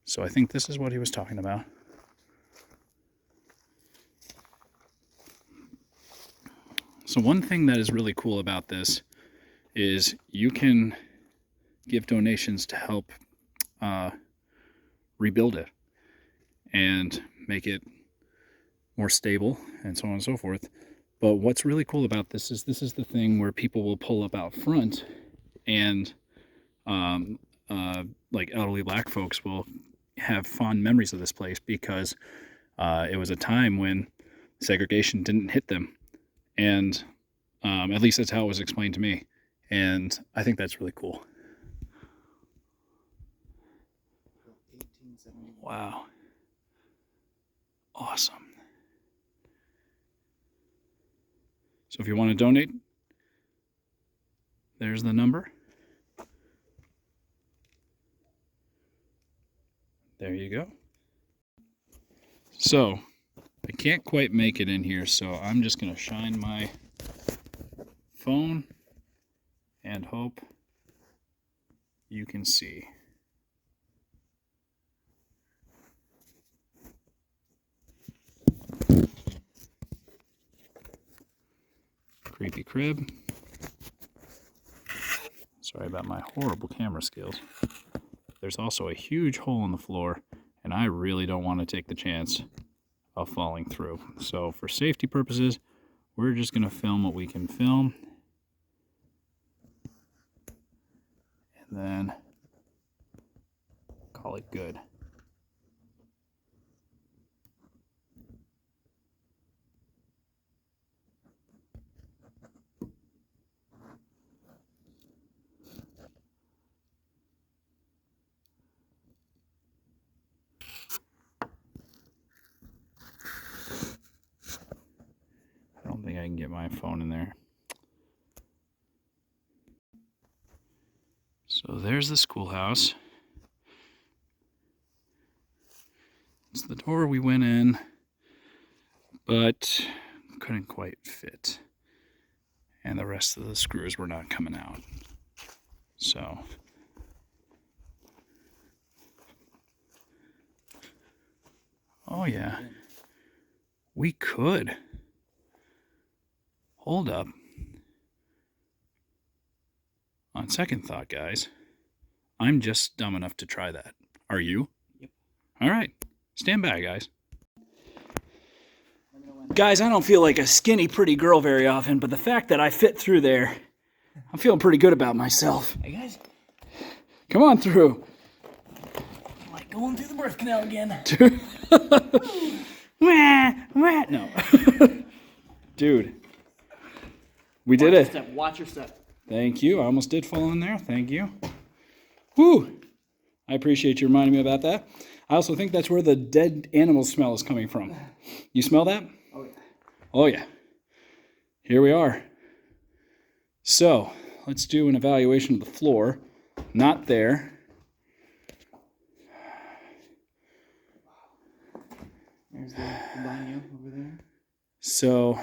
Speaker 1: So I think this is what he was talking about. So one thing that is really cool about this is you can give donations to help rebuild it and make it more stable and so on and so forth. But what's really cool about this is the thing where people will pull up out front, and like elderly black folks will have fond memories of this place, because it was a time when segregation didn't hit them. And at least that's how it was explained to me. And I think that's really cool.
Speaker 3: 1871.
Speaker 1: Wow. Awesome. So if you want to donate, there's the number. There you go. So I can't quite make it in here, so I'm just going to shine my phone and hope you can see. Creepy crib. Sorry about my horrible camera skills. There's also a huge hole in the floor, and I really don't want to take the chance of falling through. So for safety purposes, we're just going to film what we can film. And then call it good. I don't think I can get my phone in there. So there's the schoolhouse. It's the door we went in, but couldn't quite fit. And the rest of the screws were not coming out. So oh yeah, we could. Hold up. On second thought, guys, I'm just dumb enough to try that. Are you?
Speaker 2: Yep.
Speaker 1: All right. Stand by, guys. Guys, I don't feel like a skinny, pretty girl very often, but the fact that I fit through there, I'm feeling pretty good about myself.
Speaker 2: Hey guys,
Speaker 1: Come on through.
Speaker 2: like going through the birth canal again.
Speaker 1: No. Dude. We did it.
Speaker 2: Watch your step.
Speaker 1: Thank you. I almost did fall in there. Thank you. Whew. I appreciate you reminding me about that. I also think that's where the dead animal smell is coming from. You smell that?
Speaker 2: Oh yeah.
Speaker 1: Oh yeah. Here we are. So let's do an evaluation of the floor. Not there.
Speaker 2: There's the baño over there.
Speaker 1: So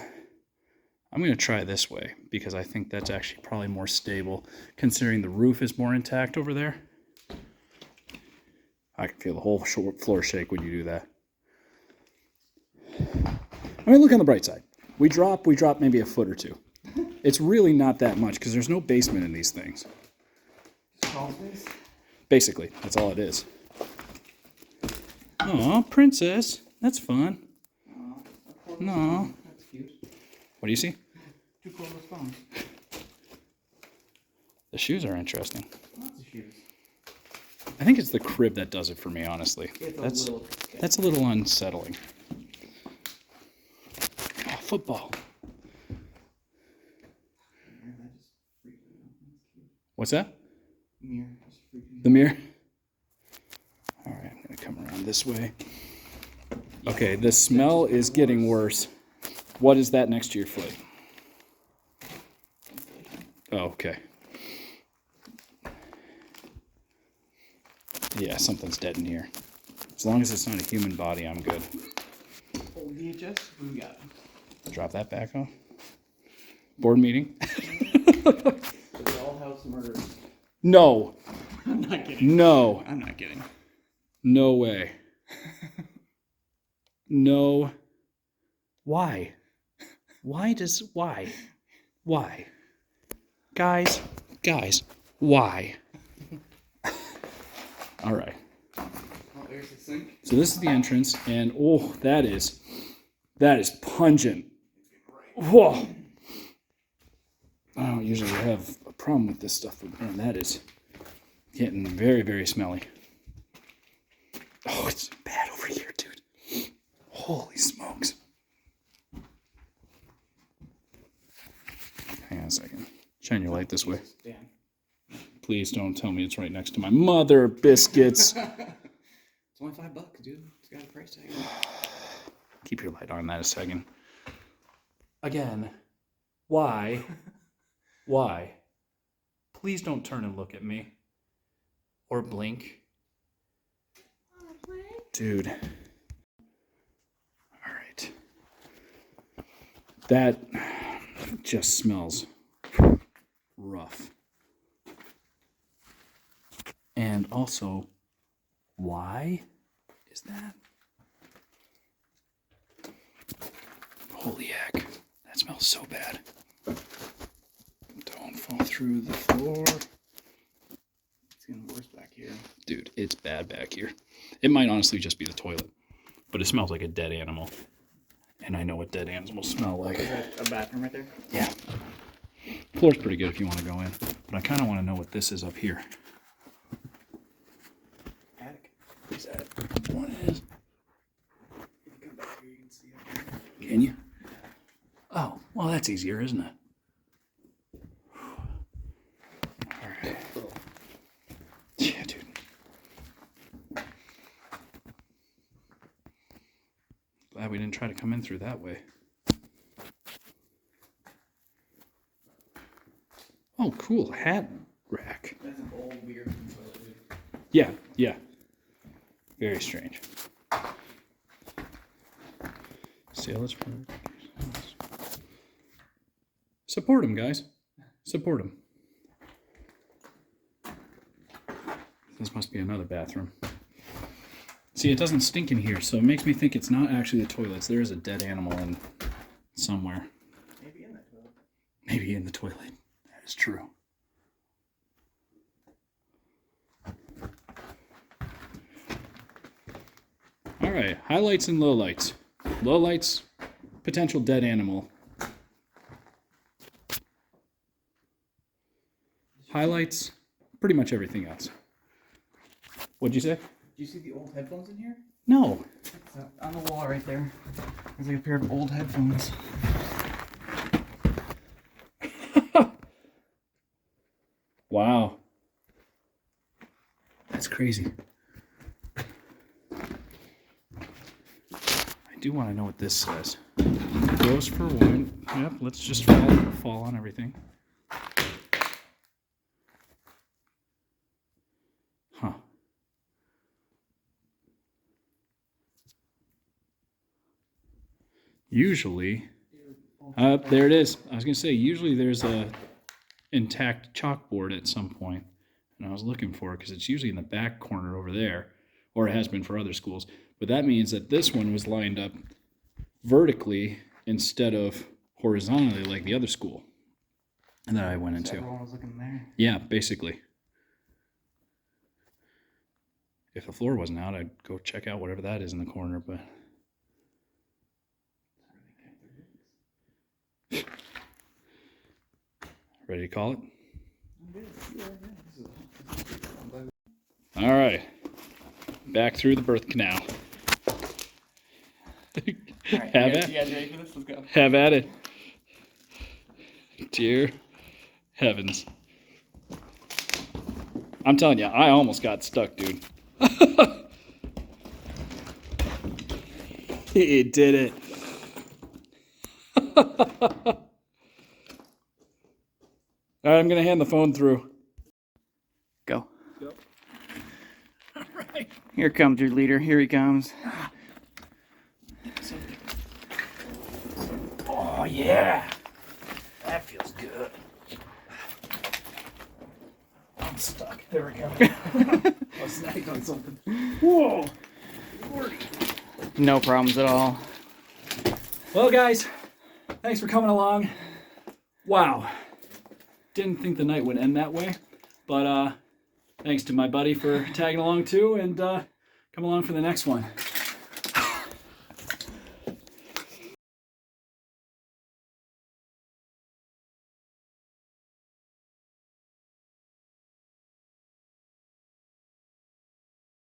Speaker 1: I'm going to try this way because I think that's actually probably more stable considering the roof is more intact over there. I can feel the whole floor shake when you do that. I mean, look on the bright side. We drop maybe a foot or two. It's really not that much because there's no basement in these things.
Speaker 2: Crawl space.
Speaker 1: Basically, that's all it is. Aw, princess. That's fun. No.
Speaker 2: That's cute.
Speaker 1: What do you see?
Speaker 2: 2 cordless phones.
Speaker 1: The shoes are interesting.
Speaker 2: Lots of shoes.
Speaker 1: I think it's the crib that does it for me, honestly.
Speaker 2: It's
Speaker 1: That's a little unsettling. Oh, football.
Speaker 2: That just freaked me out. That's cute.
Speaker 1: What's that?
Speaker 2: Mirror just freaked me out.
Speaker 1: The mirror? All right, I'm going to come around this way. Okay, the smell is getting worse. What is that next to your foot? Oh, okay. Yeah, something's dead in here. As long as it's not a human body, I'm good.
Speaker 2: Old VHS. What do we got?
Speaker 1: Drop that back off. Board meeting?
Speaker 2: The Schoolhouse murders.
Speaker 1: No.
Speaker 2: I'm not kidding.
Speaker 1: No.
Speaker 2: I'm not kidding.
Speaker 1: No way. No. Why? Why? Why? Guys, why? All right.
Speaker 2: Oh, there's the sink.
Speaker 1: So this is the entrance, and oh, that is pungent. Whoa. I don't usually have a problem with this stuff, but man, that is getting very, very smelly. Oh, it's bad over here, dude. Holy smokes. Hang on a second. Shine your light this way.
Speaker 2: Dan.
Speaker 1: Please don't tell me it's right next to my mother biscuits.
Speaker 2: It's only $5, dude. It's got a price tag.
Speaker 1: Keep your light on that a second. Again, why? Why? Please don't turn and look at me. Or blink. Dude. All right. That just smells rough. And also, why is that? Holy heck. That smells so bad. Don't fall through the floor.
Speaker 2: It's getting worse back here.
Speaker 1: Dude, it's bad back here. It might honestly just be the toilet, but it smells like a dead animal. And I know what dead animals smell like.
Speaker 2: Is that a bathroom right there?
Speaker 1: Yeah. Floor's pretty good if you want to go in, but I kind of want to know what this is up here.
Speaker 2: Attic.
Speaker 1: Is that what it is?
Speaker 2: If you come back here, you can see up here.
Speaker 1: Can you? Oh, well, that's easier, isn't it? All right. Yeah, dude. Glad we didn't try to come in through that way. Oh, cool. Hat rack.
Speaker 2: That's an old weird toilet, dude.
Speaker 1: Yeah, yeah. Very strange. Sale is for... Support him, guys. Support him. This must be another bathroom. See, it doesn't stink in here, so it makes me think it's not actually the toilets. There is a dead animal in somewhere.
Speaker 2: Maybe in that toilet.
Speaker 1: Maybe in the toilet. That is true. All right, highlights and lowlights. Lowlights, potential dead animal. Highlights, pretty much everything else. What'd you say?
Speaker 2: Do you see the old headphones in here?
Speaker 1: No.
Speaker 2: So, on the wall right there. There's like a pair of old headphones.
Speaker 1: Wow. That's crazy. I do want to know what this says. Gross for one. Yep, let's just fall on everything. Huh. Usually, there it is. I was going to say, usually there's a intact chalkboard at some point. And I was looking for it because it's usually in the back corner over there, or it has been for other schools. But that means that this one was lined up vertically instead of horizontally like the other school that I went into.
Speaker 2: Everyone was looking there.
Speaker 1: Yeah, basically. If the floor wasn't out, I'd go check out whatever that is in the corner, but... Ready to call it? All right. Back through the birth canal.
Speaker 2: All right,
Speaker 1: Have
Speaker 2: you
Speaker 1: at
Speaker 2: guys ready for this? Let's go.
Speaker 1: Have at it. Dear heavens. I'm telling you, I almost got stuck, dude. It did it. All right, I'm going to hand the phone through.
Speaker 2: Go.
Speaker 1: Yep. All right.
Speaker 2: Here comes your leader. Here he comes.
Speaker 1: Oh, yeah. That feels good. I'm stuck. There we go. I'll snag on something. Whoa.
Speaker 2: No problems at all.
Speaker 1: Well, guys, thanks for coming along. Wow. Didn't think the night would end that way, but thanks to my buddy for tagging along too, and come along for the next one.